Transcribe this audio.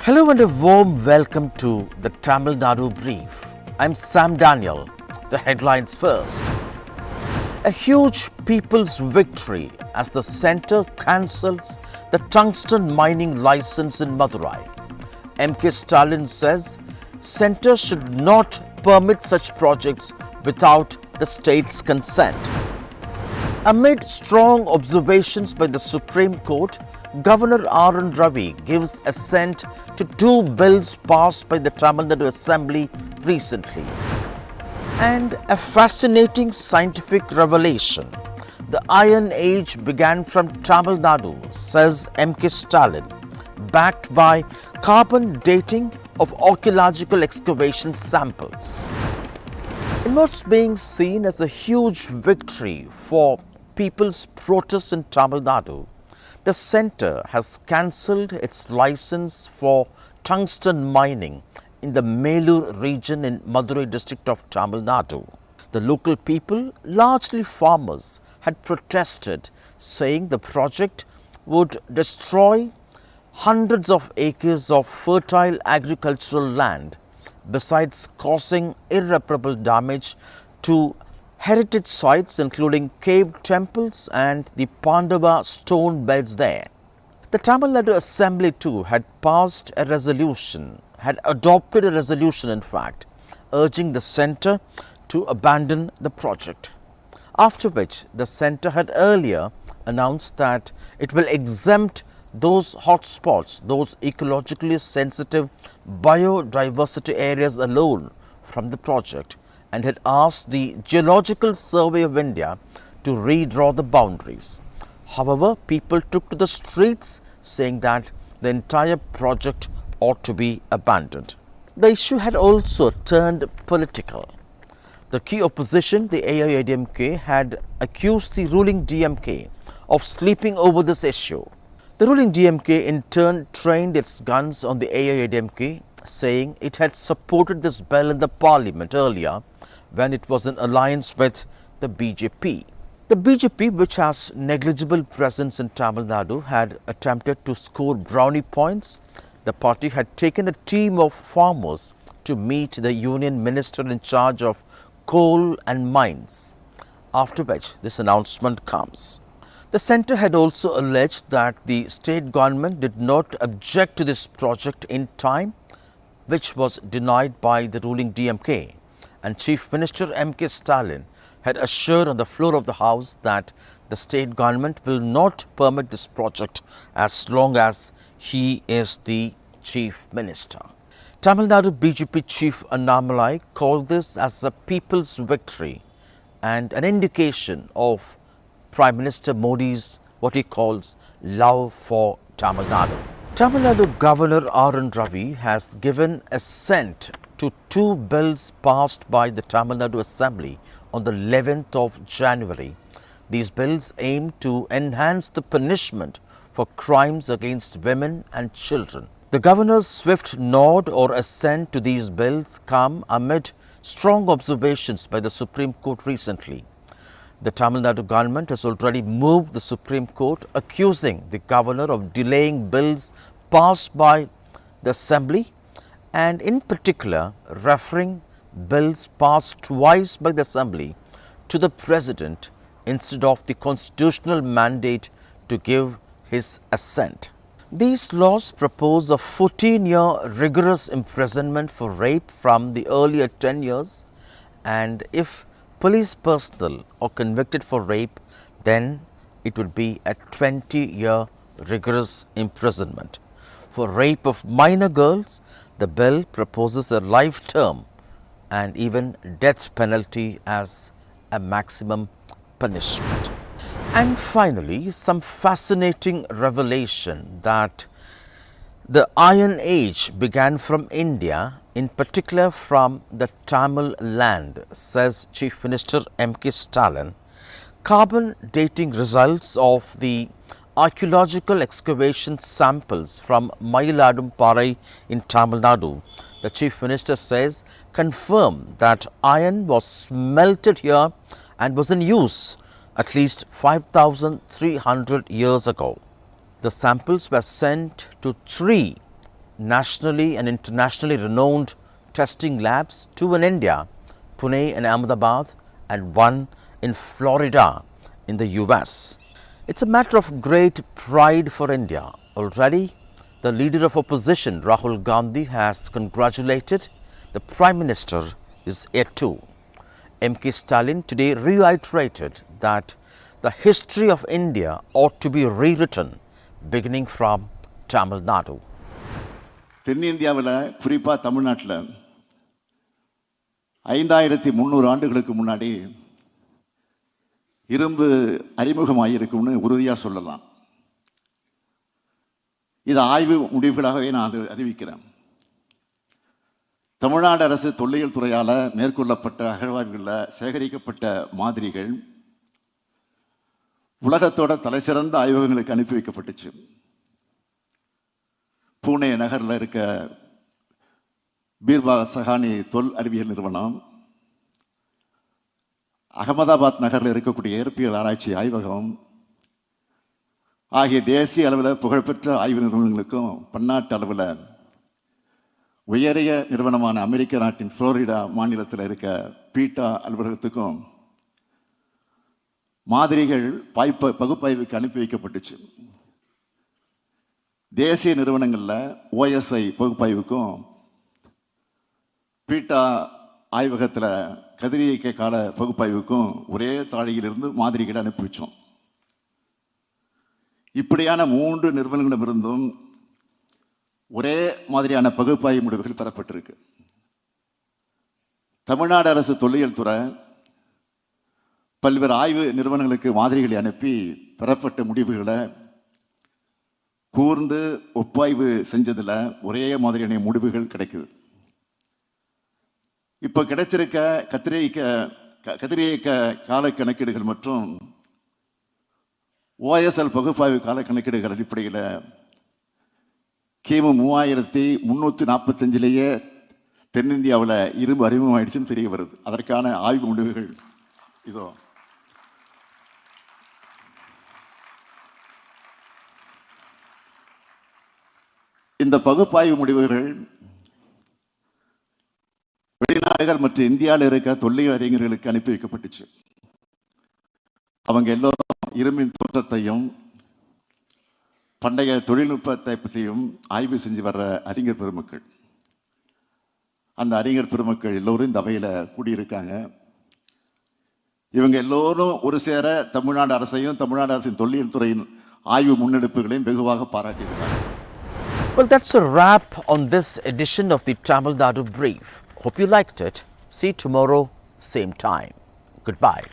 Hello and a warm welcome to the Tamil Nadu Brief. I'm Sam Daniel. The headlines first. A huge people's victory as the centre cancels the tungsten mining license in Madurai. MK Stalin says centre should not permit such projects without the state's consent. Amid strong observations by the Supreme Court, Governor R.N. Ravi gives assent to two bills passed by the Tamil Nadu Assembly recently. And a fascinating scientific revelation. The Iron Age began from Tamil Nadu, says M.K. Stalin, backed by carbon dating of archaeological excavation samples. In what's being seen as a huge victory for people's protests in Tamil Nadu, the centre has cancelled its license for tungsten mining in the Melur region in Madurai district of Tamil Nadu. The local people, largely farmers, had protested, saying the project would destroy hundreds of acres of fertile agricultural land, besides causing irreparable damage to heritage sites including cave temples and the Pandava stone beds there. The Tamil Nadu Assembly too had adopted a resolution in fact, urging the centre to abandon the project. After which the centre had earlier announced that it will exempt those hotspots, those ecologically sensitive biodiversity areas alone from the project, and had asked the Geological Survey of India to redraw the boundaries. However, people took to the streets saying that the entire project ought to be abandoned. The issue had also turned political. The key opposition, the AIADMK, had accused the ruling DMK of sleeping over this issue. The ruling DMK in turn trained its guns on the AIADMK, saying it had supported this bill in the parliament earlier when it was in alliance with the BJP. The BJP, which has negligible presence in Tamil Nadu, had attempted to score brownie points. The party had taken a team of farmers to meet the union minister in charge of coal and mines, after which this announcement comes. The centre had also alleged that the state government did not object to this project in time, which was denied by the ruling DMK, and Chief Minister M.K. Stalin had assured on the floor of the House that the state government will not permit this project as long as he is the Chief Minister. Tamil Nadu BJP Chief Annamalai called this as a people's victory and an indication of Prime Minister Modi's what he calls love for Tamil Nadu. Tamil Nadu Governor R.N. Ravi has given assent to two bills passed by the Tamil Nadu Assembly on the 11th of January. These bills aim to enhance the punishment for crimes against women and children. The Governor's swift nod or assent to these bills come amid strong observations by the Supreme Court recently. The Tamil Nadu government has already moved the Supreme Court, accusing the Governor of delaying bills passed by the Assembly, and in particular referring bills passed twice by the Assembly to the President instead of the constitutional mandate to give his assent. These laws propose a 14-year rigorous imprisonment for rape from the earlier 10 years, and if police personnel are convicted for rape, then it would be a 20-year rigorous imprisonment. For rape of minor girls, the bill proposes a life term and even death penalty as a maximum punishment. And finally, some fascinating revelation that the Iron Age began from India, in particular from the Tamil land, says Chief Minister M.K. Stalin. Carbon dating results of the archaeological excavation samples from Mayiladunparai in Tamil Nadu, the Chief Minister says, confirm that iron was smelted here and was in use at least 5,300 years ago. The samples were sent to 3 nationally and internationally renowned testing labs, two in India, Pune and Ahmedabad, and one in Florida in the US. It's a matter of great pride for India. Already, the leader of opposition, Rahul Gandhi, has congratulated the Prime Minister is yet too. M.K. Stalin today reiterated that the history of India ought to be rewritten beginning from Tamil Nadu. தென்னிந்தியாவில் குறிப்பாக தமிழ்நாட்டில் 5300 ஆண்டுகளுக்கு முன்னாடி இரும்பு அறிமுகமாகியிருக்கும்னு உறுதியாக சொல்லலாம். இது ஆய்வு முடிவுகளாகவே நான் அறிவிக்கிறேன். தமிழ்நாடு அரசு தொல்லியல் துறையால் மேற்கொள்ளப்பட்ட அகழ்வாய்வுகளில் சேகரிக்கப்பட்ட மாதிரிகள் உலகத்தோட தலைசிறந்த ஆய்வகங்களுக்கு அனுப்பி வைக்கப்பட்டுச்சு. பூனே நகரில் இருக்க பீர்பால் சஹானி தொல் அறிவியல் நிறுவனம், அகமதாபாத் நகரில் இருக்கக்கூடிய இயற்பியல் ஆராய்ச்சி ஆய்வகம் ஆகிய தேசிய அளவில் புகழ்பெற்ற ஆய்வு நிறுவனங்களுக்கும் பன்னாட்டு அளவில் உயரிய நிறுவனமான அமெரிக்க நாட்டின் புளோரிடா மாநிலத்தில் இருக்க பீட்டா அலுவலகத்துக்கும் மாதிரிகள் பகுப்பாய்வுக்கு அனுப்பி வைக்கப்பட்டுச்சு. தேசிய நிறுவனங்களில் ஓஎஸ்ஐ பகுப்பாய்வுக்கும் பீட்டா ஆய்வகத்தில் கதிரியக்க கால பகுப்பாய்வுக்கும் ஒரே தாழியிலிருந்து மாதிரிகளை அனுப்பி வச்சோம். இப்படியான 3 நிறுவனங்களிடமிருந்தும் ஒரே மாதிரியான பகுப்பாய்வு முடிவுகள் பெறப்பட்டிருக்கு. தமிழ்நாடு அரசு தொல்லியல் துறை பல்வேறு ஆய்வு நிறுவனங்களுக்கு மாதிரிகளை அனுப்பி பெறப்பட்ட முடிவுகளை கூர்ந்து ஒப்பாய்வு செஞ்சதில் ஒரே மாதிரியான முடிவுகள் கிடைக்குது. இப்போ கிடைச்சிருக்க கதிரியக்க கால கணக்கீடுகள் மற்றும் ஓஎஸ்எல் பகுப்பாய்வு கால கணக்கீடுகள் அடிப்படையில் கிமு 3345 தென்னிந்தியாவில் இரும்பு அறிமுகமாயிடுச்சுன்னு தெரிய வருது. அதற்கான ஆய்வு முடிவுகள் இதோ. இந்த பகுப்பாய்வு முடிவுகள் வெளிநாடுகள் மற்றும் இந்தியாவில் இருக்க தொல்லியல் அறிஞர்களுக்கு அனுப்பி வைக்கப்பட்டுச்சு. அவங்க எல்லோரும் இரும்பின் தோற்றத்தையும் பண்டைய தொழில்நுட்பத்தை பற்றியும் ஆய்வு செஞ்சு வர்ற அறிஞர் பெருமக்கள். அந்த அறிஞர் பெருமக்கள் எல்லோரும் இந்த அவையில் கூடியிருக்காங்க. இவங்க எல்லோரும் ஒரு சேர தமிழ்நாடு அரசையும் தமிழ்நாடு அரசின் தொல்லியல் துறையின் ஆய்வு முன்னெடுப்புகளையும் வெகுவாக பாராட்டியிருக்காங்க. Well, that's a wrap on this edition of the Tamil Nadu Brief. Hope you liked it. See you tomorrow, same time. Goodbye.